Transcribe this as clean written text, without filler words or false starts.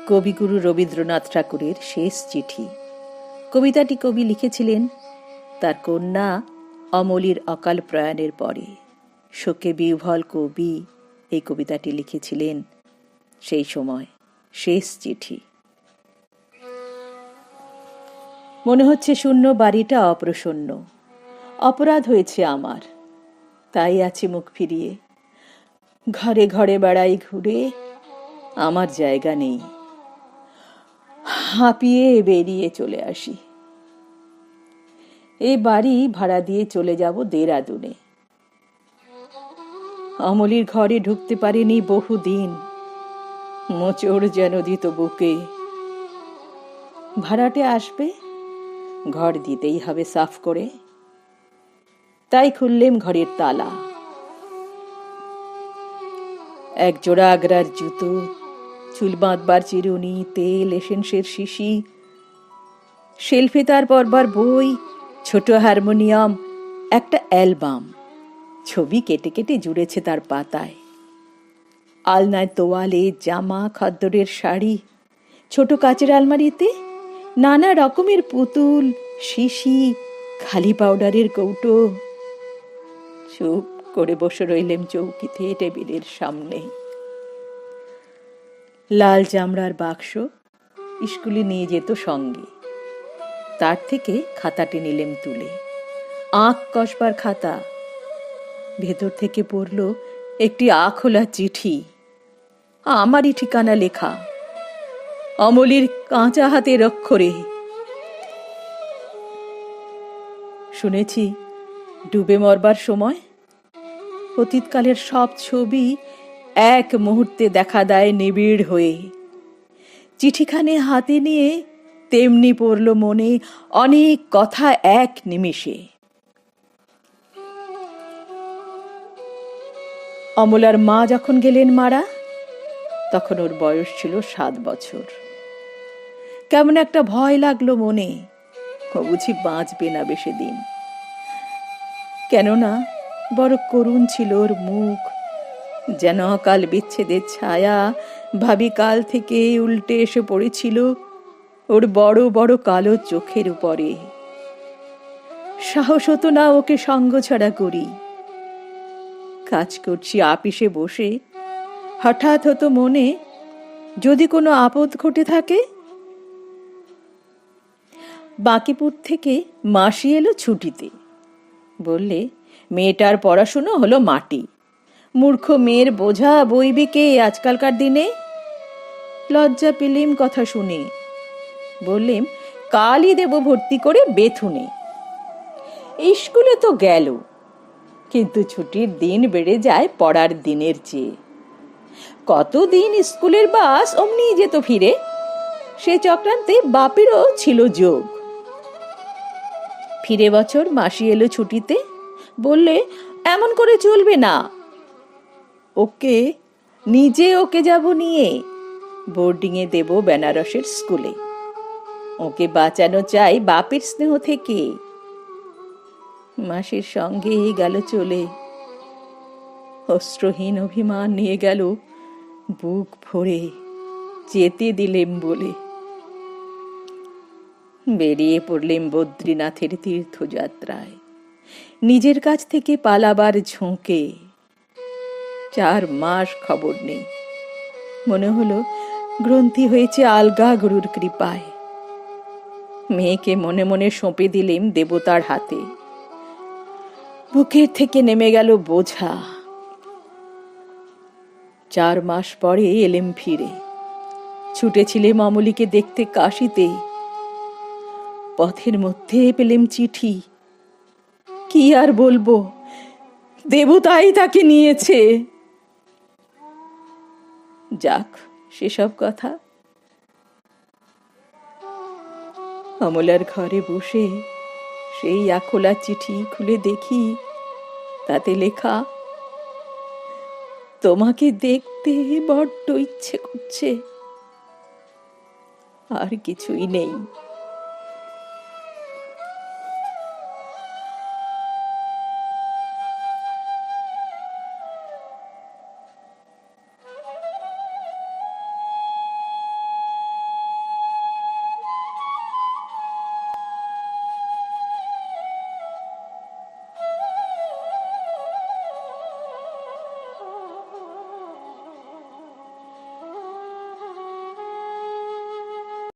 কবিগুরু রবীন্দ্রনাথ ঠাকুরের শেষ চিঠি। কবিতাটি কবি লিখেছিলেন তার কন্যা অমলির অকাল প্রয়াণের পরে। শোকে বিহ্বল কবি এই কবিতাটি লিখেছিলেন সেই সময়, শেষ চিঠি। মনে হচ্ছে শূন্য বাড়িটা অপ্রসন্ন। অপরাধ হয়েছে আমার, তাই আছি মুখ ফিরিয়ে। ঘরে ঘরে বেড়াই ঘুরে, আমার জায়গা নেই। হাঁপিয়ে বেরিয়ে চলে আসি। এই বাড়ি ভাড়া দিয়ে চলে যাব দেরাদুনে। অমলির ঘরে ঢুকতে পারিনি বহুদিন, মোচড় যেন দিত বুকে। ভাড়াটে আসবে, ঘর দিতেই হবে সাফ করে। তাই খুললেম ঘরের তালা। এক জোড়া আগ্রার জুতো, চুল বাঁধবার চিরুনি, তেল, এসেন্সের শিশি, শেলফে তার পড়বার বই, ছোট হারমোনিয়াম, একটা অ্যালবাম। ছবি কেটে কেটে জুড়েছে তার পাতায়। আলনায় তোয়ালে, জামা, খদ্দরের শাড়ি। ছোট কাচের আলমারিতে নানা রকমের পুতুল, শিশি, খালি পাউডারের কৌটো। চুপ করে বসে রইলেম চৌকিতে, টেবিলের সামনে। লাল চামড়ার বাক্স স্কুলে নিয়ে যেত সঙ্গে। তার থেকে খাতাটি নিলেম তুলে। আঁক কষবার খাতা। ভেতর থেকে পড়ল একটি আখোলা চিঠি, আমারই ঠিকানা লেখা, অমলির কাঁচা হাতের অক্ষরে। শুনেছি ডুবে মরবার সময় অতীতকালের সব ছবি এক মুহূর্তে দেখা দেয় নিবিড় হয়ে। চিঠিখানি হাতে নিয়ে তেমনি পড়ল মনে অনেক কথা এক নিমিষে। অমলার মা যখন গেলেন মারা, তখন ওর বয়স ছিল 7 বছর। কেমন একটা ভয় লাগলো মনে, ও বুঝি বাঁচবে না বেশি দিন। কেননা বড় করুণ ছিল ওর মুখ, যেন অকাল বিচ্ছেদের ছায়া ভাবি কাল থেকে উল্টে এসে পড়েছিল ওর বড় বড় কালো চোখের উপরে। সাহস হতো না ওকে সঙ্গ ছাড়া করি। কাজ করছি আপিসে বসে, হঠাৎ হতো মনে যদি কোনো আপদ ঘটে থাকে। বাঁকিপুর থেকে মাসি এলো ছুটিতে। বললে মেয়েটার পড়াশুনো হলো মাটি, মূর্খ মেয়ের বোঝা বইবে কে আজকালকার দিনে। লজ্জা পেলেম কথা শুনে। বললেম কালই দেব ভর্তি করে বেথুনে। স্কুলে তো গেল, কিন্তু ছুটির দিন বেড়ে যায় পড়ার দিনের চেয়ে। কতদিন স্কুলের বাস অমনি যেত ফিরে, সে চক্রান্তে বাপেরও ছিল যোগ। ফিরে বছর মাসি এলো ছুটিতে। বললে এমন করে চলবে না, ওকে যাব নিয়ে বোর্ডিংয়ে দেব বেনারসের স্কুলে। ওকে বাঁচানো চাই বাপের স্নেহ থেকে। মাসির সঙ্গে গেল চলে, অস্ত্রহীন অভিমান নিয়ে গেল বুক ভরে, যেতে দিলেম বলে। বেরিয়ে পড়লেম বদ্রীনাথের তীর্থযাত্রায়, নিজের কাছ থেকে পালাবার ঝোঁকে। 4 মাস খবর নেই। মনে হলো গ্রন্থি হয়েছে আলগা গুরুর কৃপায়। মেয়েকে মনে মনে সঁপে দিলেম দেবতার হাতে। বুকের থেকে নেমে গেল বোঝা। 4 মাস পরে এলেম ফিরে। ছুটেছিলেম অমলিকে দেখতে কাশিতে। পথের মধ্যে পেলেম চিঠি। কি আর বলবো, দেবতাই তাকে নিয়েছে। যাক সেসব কথা। অমলার ঘরে বসে সেই আখোলা চিঠি খুলে দেখি, তাতে লেখা তোমাকে দেখতে বড্ড ইচ্ছে করছে, আর কিছুই নেই।